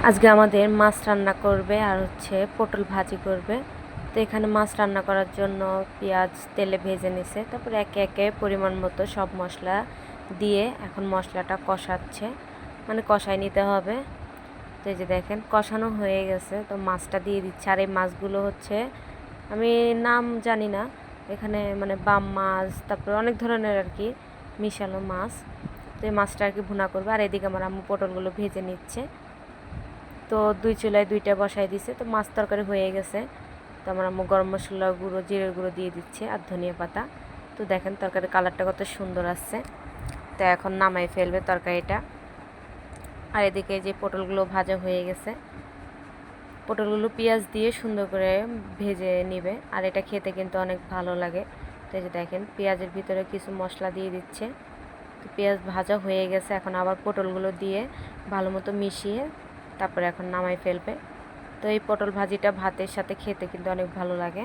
আজকে আমাদের মাছ রান্না করবে আর হচ্ছে পটল ভাজি করবে। তো এখানে মাছ রান্না করার জন্য পেঁয়াজ তেলে ভেজে নিছে, তারপরে একে একে পরিমাণ মতো সব মশলা দিয়ে এখন মশলাটা কষাচ্ছে, মানে কষাই নিতে হবে। তো এই যে দেখেন কষানো হয়ে গেছে, তো মাছটা দিয়ে দিচ্ছে। আর এই মাছগুলো হচ্ছে আমি নাম জানি না, এখানে মানে বাম মাছ, তারপরে অনেক ধরনের আর কি মিশালো মাছ। তো এই মাছটা আর কি ভুনা করবে। আর এদিকে আমার আম্মু পটলগুলো ভেজে নিচ্ছে। তো দুই চুলায় দুইটা বসাই দিছে, তো মাছ তরকারি হয়ে গেছে। তো আমার আম্মু গরম মশলা গুঁড়ো, জিরের গুঁড়ো দিয়ে দিচ্ছে আর ধনিয়া পাতা। তো দেখেন তরকারির কালারটা কত সুন্দর আসছে। তো এখন নামাই ফেলবে তরকারিটা। আর এদিকে যে পটলগুলো ভাজা হয়ে গেছে, পটলগুলো পেঁয়াজ দিয়ে সুন্দর করে ভেজে নিবে। আর এটা খেতে কিন্তু অনেক ভালো লাগে। তো এই যে দেখেন পেঁয়াজের ভিতরে কিছু মশলা দিয়ে দিচ্ছে। তো পেঁয়াজ ভাজা হয়ে গেছে, এখন আবার পটলগুলো দিয়ে ভালো মতো মিশিয়ে তারপরে এখন নামাই ফেলবে। তো এই পটল ভাজিটা ভাতের সাথে খেতে কিন্তু অনেক ভালো লাগে।